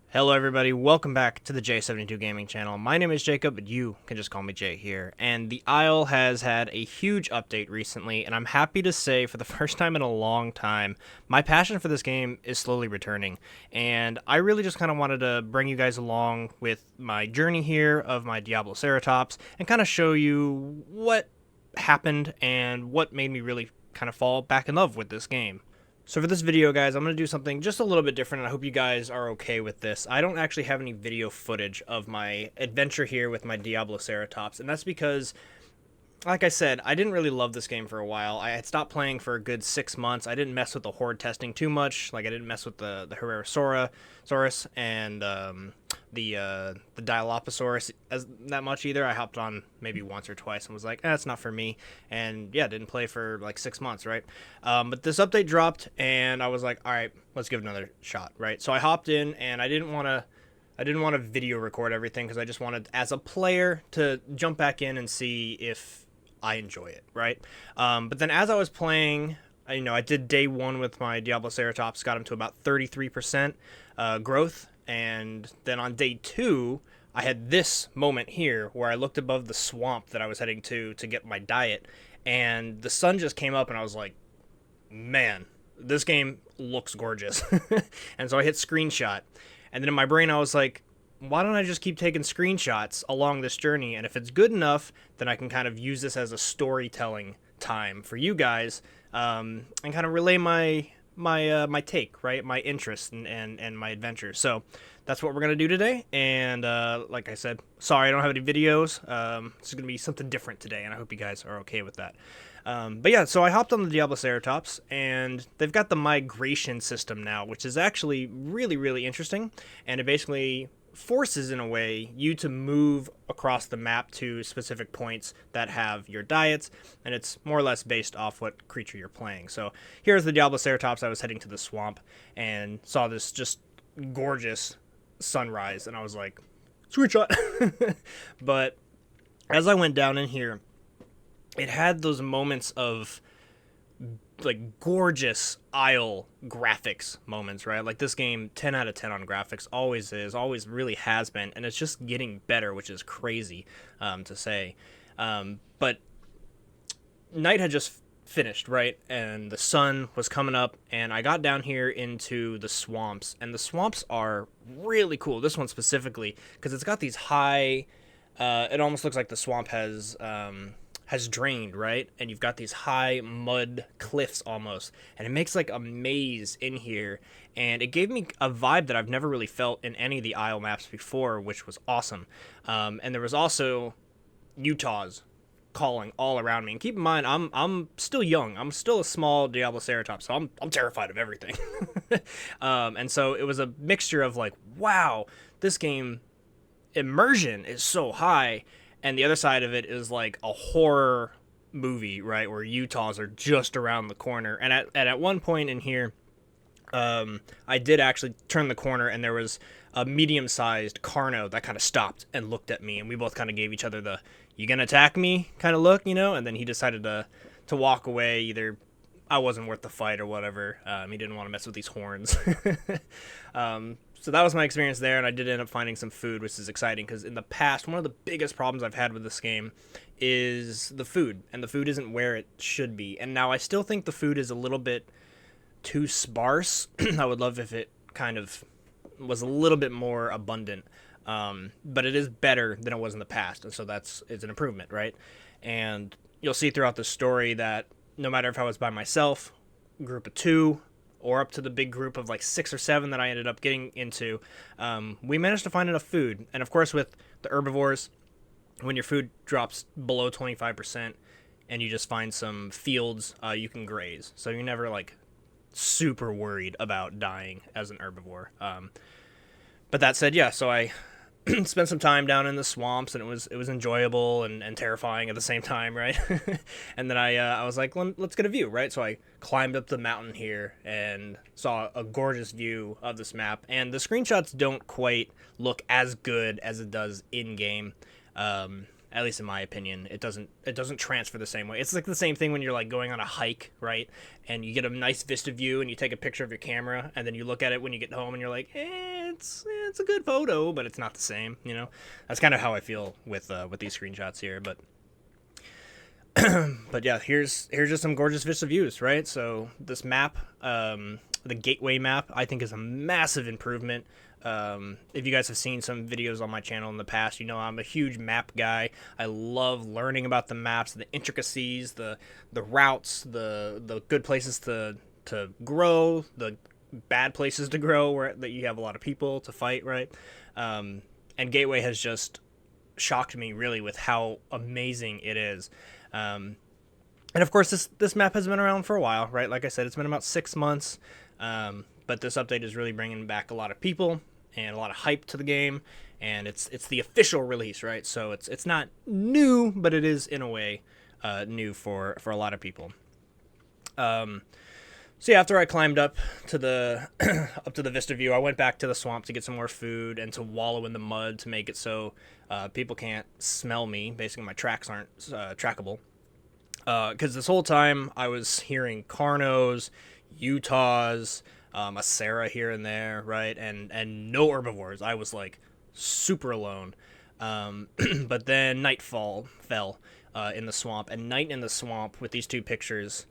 Hello everybody, welcome back to the J72 Gaming channel. My name is Jacob, but you can just call me Jay here. And the Isle has had a huge update recently, and I'm happy to say for the first time in a long time, my passion for this game is slowly returning. And I really just kind of wanted to bring you guys along with my journey here of my Diablo ceratops and kind of show you what happened and what made me really kind of fall back in love with this game. So for this video, guys, I'm going to do something just a little bit different, and I hope you guys are okay with this. I don't actually have any video footage of my adventure here with my Diablo ceratops, and that's because, like I said, I didn't really love this game for a while. I had stopped playing for a good 6 months. I didn't mess with the horde testing too much. Like, I didn't mess with the Herrerasaurus and the Dilophosaurus that much either. I hopped on maybe once or twice and was like, it's not for me. And yeah, didn't play for like 6 months, right? But this update dropped, and I was like, all right, let's give it another shot, right? So I hopped in, and I didn't want to video record everything because I just wanted, as a player, to jump back in and see if I enjoy it, right? But then as I was playing, I did day one with my Diablo ceratops, got him to about 33% growth, and then on day two, I had this moment here where I looked above the swamp that I was heading to get my diet, and the sun just came up, and I was like, man, this game looks gorgeous. And so I hit screenshot, and then in my brain I was like, why don't I just keep taking screenshots along this journey, and if it's good enough, then I can kind of use this as a storytelling time for you guys, and kind of relay my take, right, my interest and my adventure. So that's what we're gonna do today. And like I said, sorry I don't have any videos. This is gonna be something different today, and I hope you guys are okay with that. But yeah, so I hopped on the Diablo ceratops, and they've got the migration system now, which is actually really, really interesting, and it basically forces, in a way, you to move across the map to specific points that have your diets, and it's more or less based off what creature you're playing. So here's the Diablo ceratops. I was heading to the swamp and saw this just gorgeous sunrise, and I was like, screenshot. But as I went down in here, it had those moments of like gorgeous Isle graphics moments, right? Like, this game, 10 out of 10 on graphics, always is, always really has been, and it's just getting better, which is crazy to say. But night had just finished, right? And the sun was coming up, and I got down here into the swamps, and the swamps are really cool. This one specifically, because it's got these high, it almost looks like the swamp has drained, right? And you've got these high mud cliffs almost, and it makes like a maze in here, and it gave me a vibe that I've never really felt in any of the Isle maps before, which was awesome. And there was also Utahs calling all around me. And keep in mind, I'm still young. I'm still a small Diablo ceratops, so I'm terrified of everything. And so it was a mixture of like, wow, this game immersion is so high, and the other side of it is like a horror movie, right, where Utahs are just around the corner. And at one point in here, I did actually turn the corner, and there was a medium-sized Carno that kind of stopped and looked at me, and we both kind of gave each other the "you gonna attack me" kind of look, and then he decided to walk away. Either I wasn't worth the fight or whatever. He didn't want to mess with these horns. So that was my experience there, and I did end up finding some food, which is exciting, because in the past, one of the biggest problems I've had with this game is the food, and the food isn't where it should be. And now I still think the food is a little bit too sparse. I would love if it kind of was a little bit more abundant, but it is better than it was in the past, and so it's an improvement, right? And you'll see throughout the story that no matter if I was by myself, group of two, or up to the big group of like 6 or 7 that I ended up getting into, we managed to find enough food. And of course, with the herbivores, when your food drops below 25% and you just find some fields, you can graze. So you're never like super worried about dying as an herbivore. But that said, yeah, so I spent some time down in the swamps, and it was enjoyable and terrifying at the same time, right? And then I was like, let's get a view, right? So I climbed up the mountain here and saw a gorgeous view of this map. And the screenshots don't quite look as good as it does in game. At least in my opinion, it doesn't transfer the same way. It's like the same thing when you're like going on a hike, right? And you get a nice vista view and you take a picture of your camera and then you look at it when you get home and you're like, it's a good photo, but it's not the same, you know. That's kind of how I feel with these screenshots here, but but yeah, here's just some gorgeous vista views, right? So this map, the gateway map, I think is a massive improvement. If you guys have seen some videos on my channel in the past, you know I'm a huge map guy. I love learning about the maps, the intricacies, the routes, the good places to grow, the bad places to grow where that you have a lot of people to fight, right? And Gateway has just shocked me really with how amazing it is. And of course, this map has been around for a while, right? Like I said, it's been about 6 months. But this update is really bringing back a lot of people and a lot of hype to the game, and it's the official release, right? So it's not new, but it is in a way new for a lot of people. So yeah, after I climbed up to the up to the vista view, I went back to the swamp to get some more food and to wallow in the mud to make it so people can't smell me. Basically, my tracks aren't trackable. Because this whole time I was hearing Carnos, Utahs, a Sarah here and there, right? And no herbivores. I was like super alone. But then nightfall fell in the swamp, and night in the swamp with these two pictures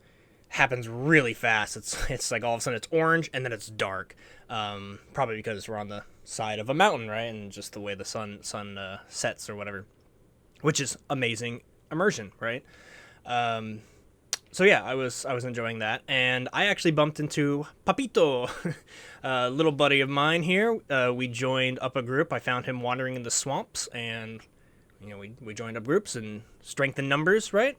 happens really fast. It's like all of a sudden it's orange and then it's dark. Probably because we're on the side of a mountain, right? And just the way the sun sets or whatever, which is amazing immersion, right? So yeah, I was enjoying that, and I actually bumped into Papito, a little buddy of mine here. We joined up a group. I found him wandering in the swamps, and you know we joined up groups and strengthened numbers, right?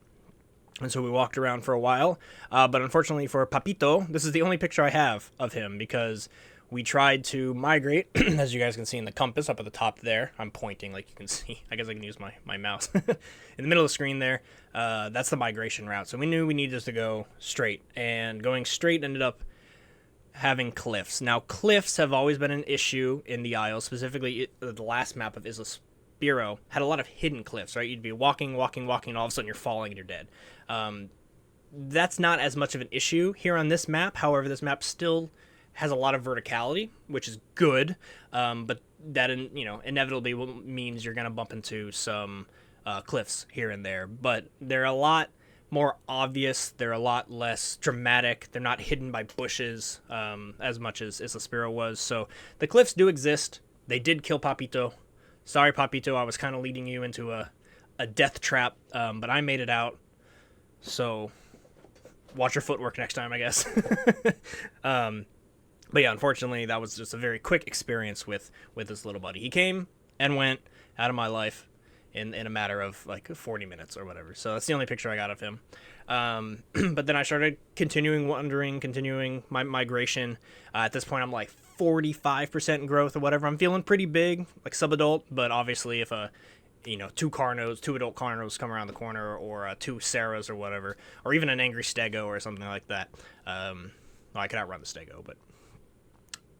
And so we walked around for a while. But unfortunately for Papito, this is the only picture I have of him because we tried to migrate, as you guys can see in the compass up at the top there. I'm pointing like you can see. I guess I can use my mouse. In the middle of the screen there, that's the migration route. So we knew we needed to go straight. And going straight ended up having cliffs. Now, cliffs have always been an issue in the Isle. Specifically, the last map of Isla Spiro had a lot of hidden cliffs, right? You'd be walking, and all of a sudden you're falling and you're dead. That's not as much of an issue here on this map. However, this map still has a lot of verticality, which is good, but that inevitably means you're going to bump into some cliffs here and there. But they're a lot more obvious. They're a lot less dramatic. They're not hidden by bushes as much as Isla Spiro was. So the cliffs do exist. They did kill Papito. Sorry, Papito, I was kind of leading you into a death trap, but I made it out. So watch your footwork next time, I guess. But yeah, unfortunately, that was just a very quick experience with this little buddy. He came and went out of my life in a matter of like 40 minutes or whatever. So that's the only picture I got of him. But then I started continuing my migration. At this point, I'm like 45% growth or whatever. I'm feeling pretty big, like sub-adult. But obviously, if two adult Carnos come around the corner, or two Sarahs or whatever, or even an angry Stego or something like that, well, I could outrun the Stego, but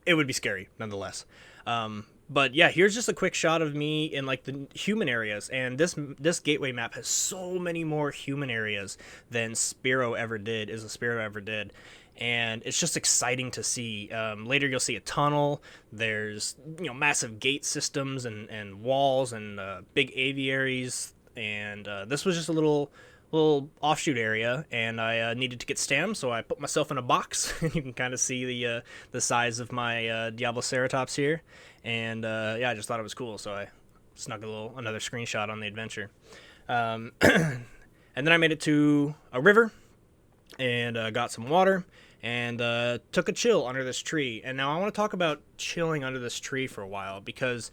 it would be scary nonetheless. But yeah, here's just a quick shot of me in like the human areas, and this gateway map has so many more human areas than Spiro ever did, and it's just exciting to see. Later you'll see a tunnel. There's massive gate systems and walls and big aviaries, and this was just a little offshoot area, and I needed to get stamina, so I put myself in a box. You can kind of see the size of my Diablo ceratops here, and yeah, I just thought it was cool, so I snuck another screenshot on the adventure. And then I made it to a river and got some water and took a chill under this tree. And now I want to talk about chilling under this tree for a while, because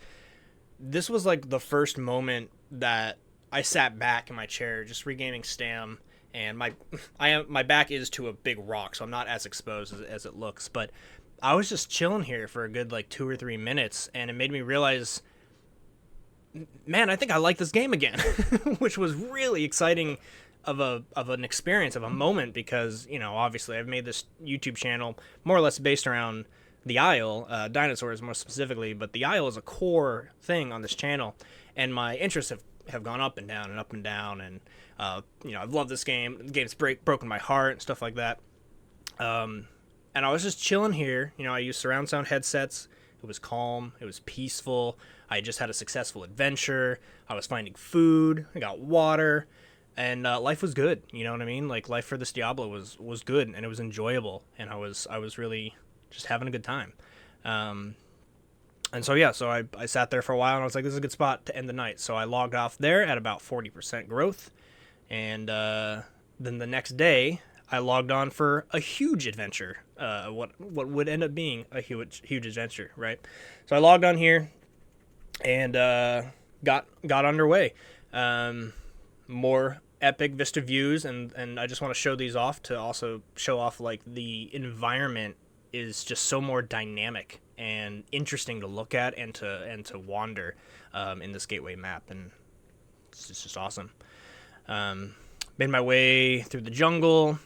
this was like the first moment that I sat back in my chair, just regaining stam, and my back is to a big rock, so I'm not as exposed as it looks. But I was just chilling here for a good like 2 or 3 minutes, and it made me realize, man, I think I like this game again, which was really exciting of an experience, of a moment, because obviously I've made this YouTube channel more or less based around the Isle, dinosaurs more specifically, but the Isle is a core thing on this channel, and my interests have have gone up and down and up and down, and I've loved this game. The game's broken my heart and stuff like that. And I was just chilling here. I used surround sound headsets. It was calm. It was peaceful. I just had a successful adventure. I was finding food. I got water, and life was good. You know what I mean? Like, life for this Diablo was good, and it was enjoyable, and I was really just having a good time. And so I sat there for a while, and I was like, this is a good spot to end the night. So I logged off there at about 40% growth, and then the next day I logged on for a huge adventure. What would end up being a huge adventure, right? So I logged on here and got underway. More epic vista views, and I just want to show these off to also show off, like, the environment is just so more dynamic and interesting to look at and to wander in this gateway map, and it's just awesome. Made my way through the jungle.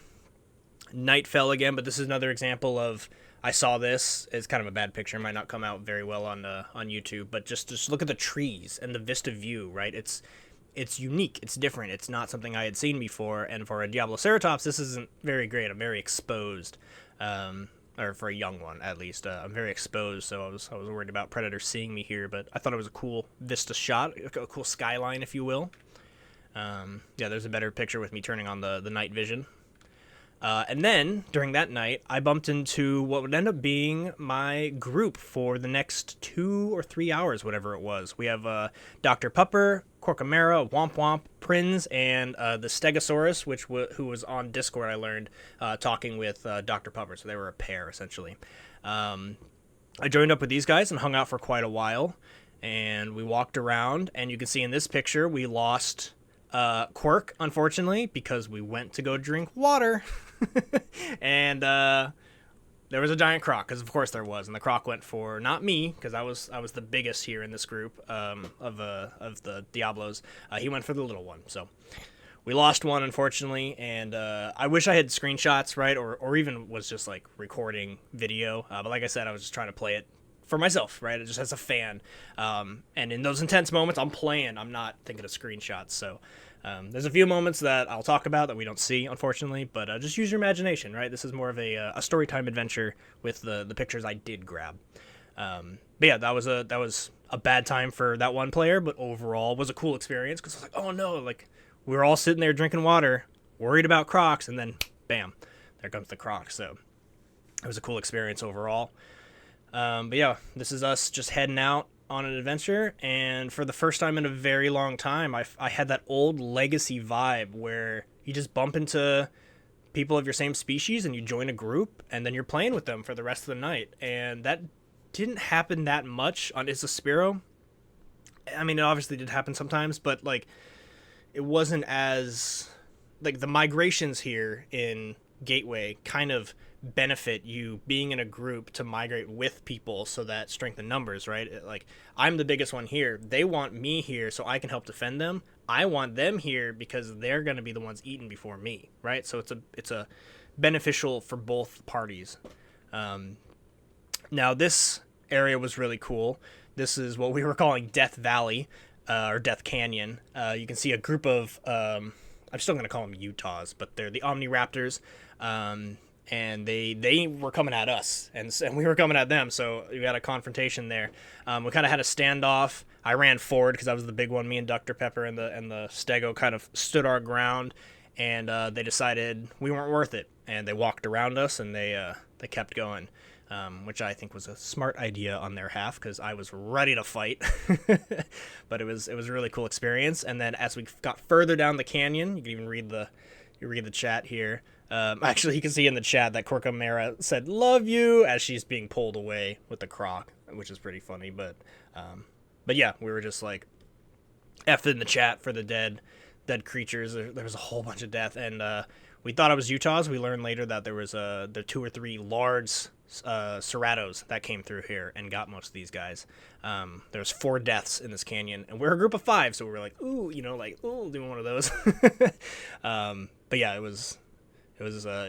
Night fell again, but this is another example of, I saw this. It's kind of a bad picture. It might not come out very well on YouTube, but just look at the trees and the vista view, right? It's unique. It's different. It's not something I had seen before, and for a Diablo ceratops, this isn't very great. I'm very exposed, or for a young one at least. I'm very exposed, so I was worried about predators seeing me here, but I thought it was a cool vista shot, a cool skyline, if you will. There's a better picture with me turning on the night vision. And then, during that night, I bumped into what would end up being my group for the next 2 or 3 hours, whatever it was. We have Dr. Pupper, Corcamera, Womp Womp, Prinz, and the Stegosaurus, who was on Discord, I learned, talking with Dr. Pupper. So they were a pair, essentially. I joined up with these guys and hung out for quite a while. And we walked around, and you can see in this picture, we lost Quirk, unfortunately, because we went to go drink water. And there was a giant croc, because of course there was, and the croc went for not me, because I was the biggest here in this group of the Diablos. He went for the little one, so we lost one, unfortunately. And I wish I had screenshots, right, or even was just like recording video, but like I said, I was just trying to play it for myself, right, just as a fan. And in those intense moments, I'm playing, I'm not thinking of screenshots. So there's a few moments that I'll talk about that we don't see, unfortunately, but just use your imagination, right? This is more of a story time adventure with the pictures I did grab. But yeah, that was a bad time for that one player, but overall was a cool experience, because I was like, oh no, like, we were all sitting there drinking water, worried about crocs, and then bam, there comes the croc. So it was a cool experience overall. But yeah, this is us just heading out on an adventure, and for the first time in a very long time, I had that old legacy vibe where you just bump into people of your same species and you join a group, and then you're playing with them for the rest of the night. And that didn't happen that much on Isaspiro. I mean, it obviously did happen sometimes, but like, it wasn't as, like, the migrations here in Gateway kind of benefit you being in a group to migrate with people, so that strength in numbers, right? Like, I'm the biggest one here. They want me here so I can help defend them. I want them here because they're going to be the ones eaten before me, right? So it's a beneficial for both parties. Now, this area was really cool. This is what we were calling Death Valley, or Death Canyon. You can see a group of, I'm still going to call them Utahs, but they're the Omniraptors. And they were coming at us, and we were coming at them, so we had a confrontation there. We kind of had a standoff. I ran forward because I was the big one. Me and Dr. Pepper and the Stego kind of stood our ground, and they decided we weren't worth it, and they walked around us, and they kept going, which I think was a smart idea on their half, because I was ready to fight. But it was a really cool experience. And then as we got further down the canyon, you can even read the chat here. Actually, you can see in the chat that Corcamera said "love you" as she's being pulled away with the croc, which is pretty funny. But yeah, we were just like F in the chat for the dead creatures. There was a whole bunch of death, and we thought it was Utahs. We learned later that there was the 2 or 3 large ceratops that came through here and got most of these guys. There's 4 deaths in this canyon, and we're a group of 5, so we were like, ooh, doing one of those. But yeah, it was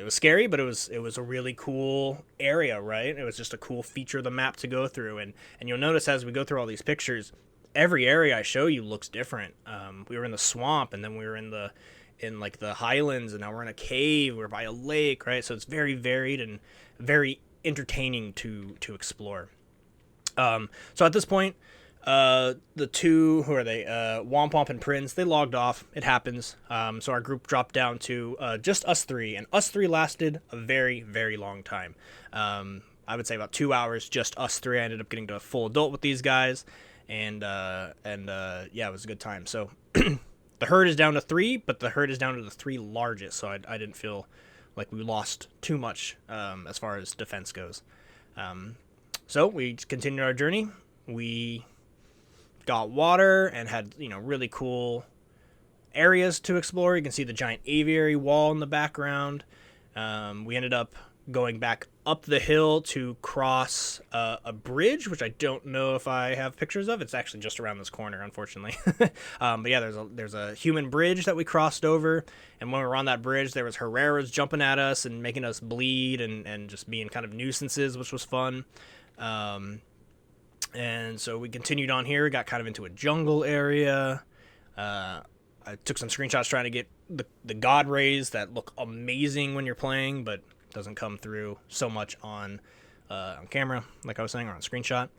scary, but it was a really cool area, right? It was just a cool feature of the map to go through, and you'll notice as we go through all these pictures, every area I show you looks different. We were in the swamp, and then we were in like the highlands, and now we're in a cave. We're by a lake, right? So it's very varied and very entertaining to explore. So at this point, the two, who are they? Womp Womp and Prince, they logged off. It happens. So our group dropped down to just us three, and us three lasted a very, very long time. I would say about 2 hours, just us three. I ended up getting to a full adult with these guys, and yeah, it was a good time. So the herd is down to three, but the herd is down to the three largest, so I didn't feel like we lost too much as far as defense goes. So we continued our journey. We got water and had, really cool areas to explore. You can see the giant aviary wall in the background. We ended up going back up the hill to cross a bridge, which I don't know if I have pictures of. It's actually just around this corner, unfortunately. But yeah, there's a human bridge that we crossed over, and when we were on that bridge, there was Herreras jumping at us and making us bleed and just being kind of nuisances, which was fun. And so we continued on here. We got kind of into a jungle area. I took some screenshots trying to get the god rays that look amazing when you're playing, but doesn't come through so much on camera, like I was saying, or on screenshot.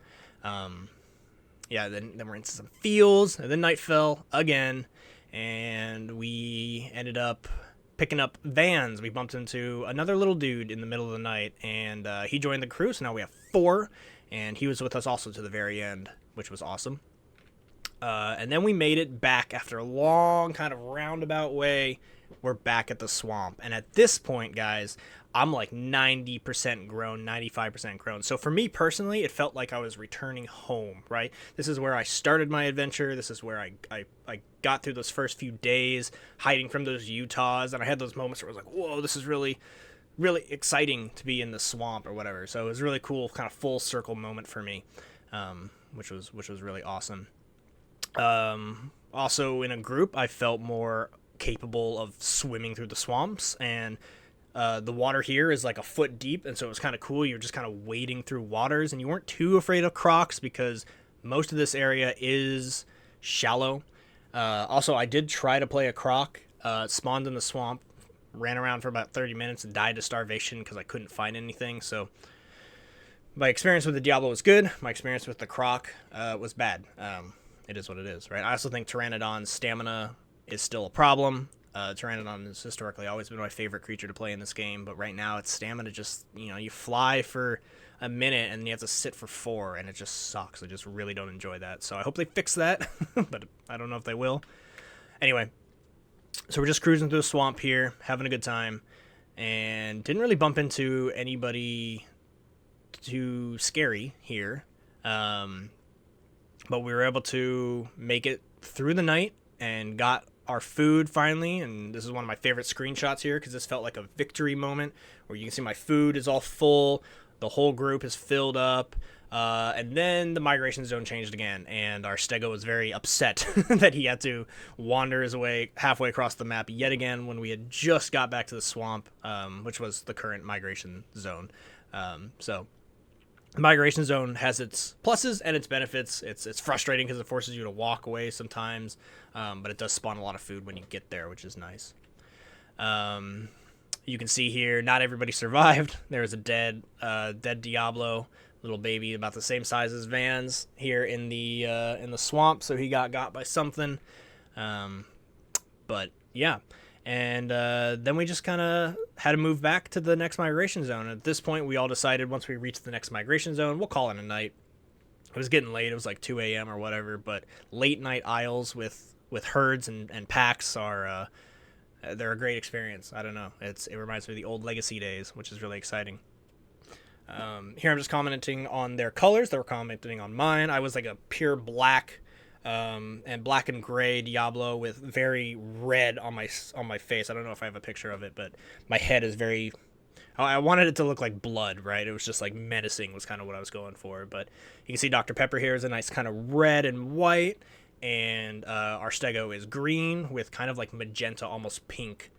Yeah, then we're into some fields, and then night fell again, and we ended up picking up vans. We bumped into another little dude in the middle of the night, and he joined the crew, so now we have 4, and he was with us also to the very end, which was awesome. And then we made it back after a long kind of roundabout way. We're back at the swamp, and at this point, guys, I'm like 90% grown, 95% grown. So for me personally, it felt like I was returning home, right? This is where I started my adventure. This is where I got through those first few days hiding from those Utahs, and I had those moments where I was like, whoa, this is really, really exciting to be in the swamp or whatever. So it was a really cool kind of full circle moment for me, which was really awesome. Also in a group, I felt more capable of swimming through the swamps, and the water here is like a foot deep, and so it was kind of cool. You're just kind of wading through waters, and you weren't too afraid of crocs because most of this area is shallow. Also, I did try to play a croc, spawned in the swamp, ran around for about 30 minutes, and died of starvation because I couldn't find anything. So my experience with the Diablo was good. My experience with the croc was bad. It is what it is, right? I also think Pteranodon's stamina is still a problem. Pteranodon has historically always been my favorite creature to play in this game, but right now its stamina just, you fly for a minute and you have to sit for 4, and it just sucks. I just really don't enjoy that. So I hope they fix that, but I don't know if they will. Anyway, so we're just cruising through the swamp here, having a good time, and didn't really bump into anybody too scary here. But we were able to make it through the night and got our food finally, and this is one of my favorite screenshots here because this felt like a victory moment where you can see my food is all full, the whole group is filled up, and then the migration zone changed again, and our stego was very upset that he had to wander his way halfway across the map yet again when we had just got back to the swamp, which was the current migration zone. So migration zone has its pluses and its benefits. It's frustrating because it forces you to walk away sometimes, but it does spawn a lot of food when you get there, which is nice. You can see here, not everybody survived. There was a dead Diablo, little baby about the same size as Vans here in the swamp, so he got by something. But yeah. And then we just kind of had to move back to the next migration zone. At this point, we all decided once we reached the next migration zone, we'll call it a night. It was getting late. It was like 2 a.m. or whatever. But late night aisles with herds and packs are they're a great experience. I don't know. It reminds me of the old Legacy days, which is really exciting. Here I'm just commenting on their colors. They were commenting on mine. I was like a pure black and black and gray Diablo with very red on my face. I don't know if I have a picture of it, but my head is very... I wanted it to look like blood, right? It was just like menacing was kind of what I was going for. But you can see Dr. Pepper here is a nice kind of red and white, and our stego is green with kind of like magenta, almost pink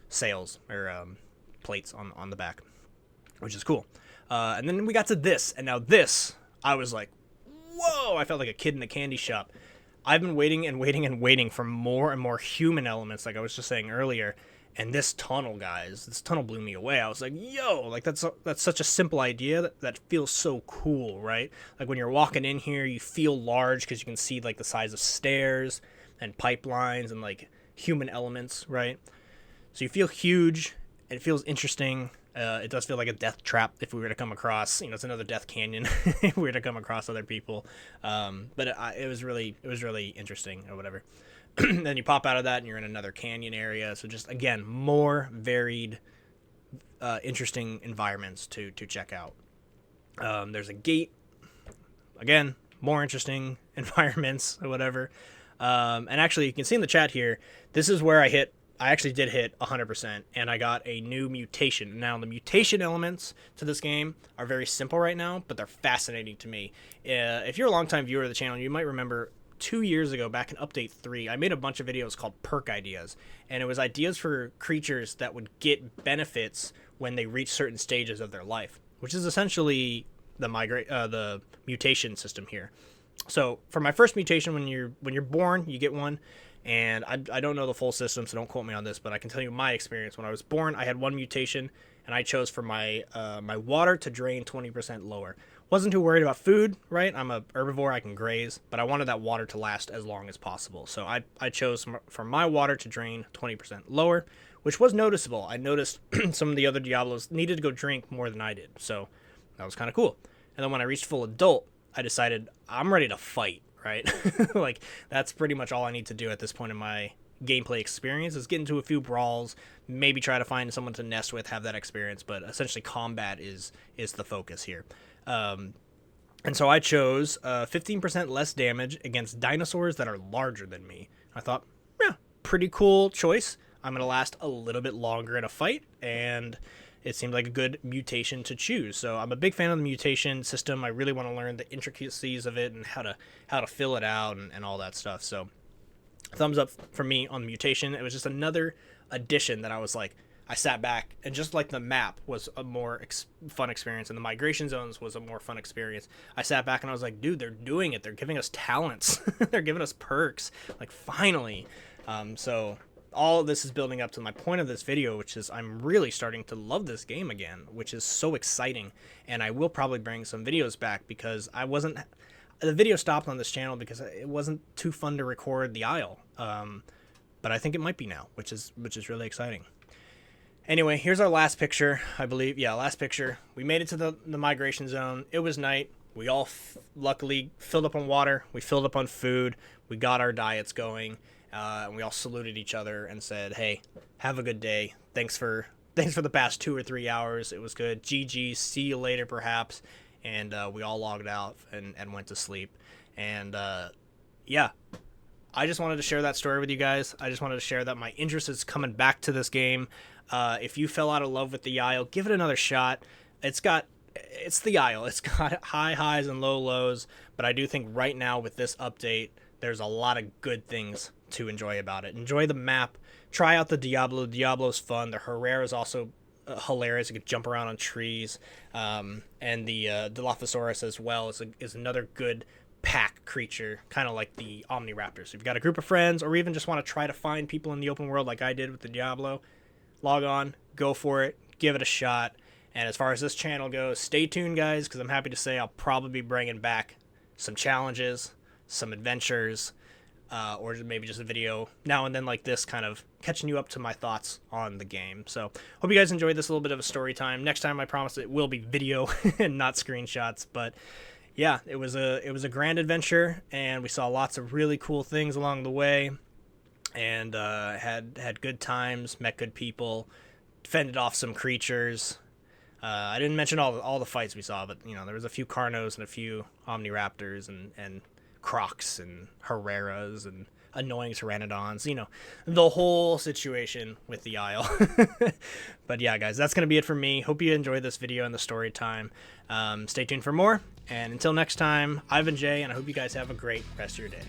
sails or plates on the back, which is cool. And then we got to this, and now this, I was like, whoa, I felt like a kid in a candy shop. I've been waiting and waiting and waiting for more and more human elements, like I was just saying earlier. And this tunnel, guys, this tunnel blew me away. I was like, yo, like that's such a simple idea that feels so cool, right? Like when you're walking in here, you feel large because you can see like the size of stairs and pipelines and like human elements, right? So you feel huge. It feels interesting. It does feel like a death trap if we were to come across, it's another death canyon if we were to come across other people. But it was really interesting or whatever. Then you pop out of that and you're in another canyon area. So just, again, more varied, interesting environments to check out. There's a gate. Again, more interesting environments or whatever. And actually, you can see in the chat here, this is where I actually did hit 100%, and I got a new mutation. Now, the mutation elements to this game are very simple right now, but they're fascinating to me. If you're a longtime viewer of the channel, you might remember 2 years ago, back in Update 3, I made a bunch of videos called Perk Ideas, and it was ideas for creatures that would get benefits when they reach certain stages of their life, which is essentially the mutation system here. So for my first mutation, when you're born, you get one, and I don't know the full system, so don't quote me on this, but I can tell you my experience. When I was born, I had one mutation, and I chose for my my water to drain 20% lower. Wasn't too worried about food, right? I'm a herbivore, I can graze, but I wanted that water to last as long as possible. So I chose for my water to drain 20% lower, which was noticeable. I noticed some of the other Diablos needed to go drink more than I did, so that was kind of cool. And then when I reached full adult, I decided I'm ready to fight, right? Like, that's pretty much all I need to do at this point in my gameplay experience, is get into a few brawls, maybe try to find someone to nest with, have that experience, but essentially combat is the focus here. And so I chose 15% less damage against dinosaurs that are larger than me. I thought, yeah, pretty cool choice. I'm going to last a little bit longer in a fight, and it seemed like a good mutation to choose. So I'm a big fan of the mutation system. I really want to learn the intricacies of it and how to fill it out and all that stuff. So thumbs up for me on the mutation. It was just another addition that I was like, I sat back, and just like the map was a more fun experience, and the migration zones was a more fun experience, I sat back and I was like, dude, they're doing it. They're giving us talents. They're giving us perks. Like, finally. So all of this is building up to my point of this video, which is I'm really starting to love this game again, which is so exciting. And I will probably bring some videos back, because the video stopped on this channel because it wasn't too fun to record the Isle. But I think it might be now, which is really exciting. Anyway, here's our last picture, I believe. Yeah, last picture. We made it to the migration zone. It was night. We all luckily filled up on water. We filled up on food. We got our diets going. And we all saluted each other and said, hey, have a good day. Thanks for the past 2 or 3 hours. It was good. GG. See you later, perhaps. And we all logged out and went to sleep. And yeah, I just wanted to share that story with you guys. I just wanted to share that my interest is coming back to this game. If you fell out of love with the Isle, give it another shot. It's the Isle. It's got high highs and low lows, but I do think right now with this update, there's a lot of good things to enjoy about it. Enjoy the map. Try out the Diablo. Diablo's fun. The Herrera is also hilarious. You can jump around on trees. And the Dilophosaurus as well is another good pack creature, kind of like the Omniraptor. So if you've got a group of friends, or even just want to try to find people in the open world like I did with the Diablo, log on, go for it, give it a shot. And as far as this channel goes, stay tuned, guys, because I'm happy to say I'll probably be bringing back some challenges, some adventures, or maybe just a video now and then like this, kind of catching you up to my thoughts on the game. So hope you guys enjoyed this little bit of a story time. Next time, I promise it will be video and not screenshots. But yeah, it was a grand adventure, and we saw lots of really cool things along the way, and had good times, met good people, fended off some creatures. I didn't mention all the fights we saw, but there was a few Carnos and a few Omniraptors and Crocs and Herreras and annoying Pteranodons, the whole situation with the Isle. But yeah, guys, that's going to be it for me. Hope you enjoyed this video and the story time. Stay tuned for more, and until next time, I've been Jay, and I hope you guys have a great rest of your day.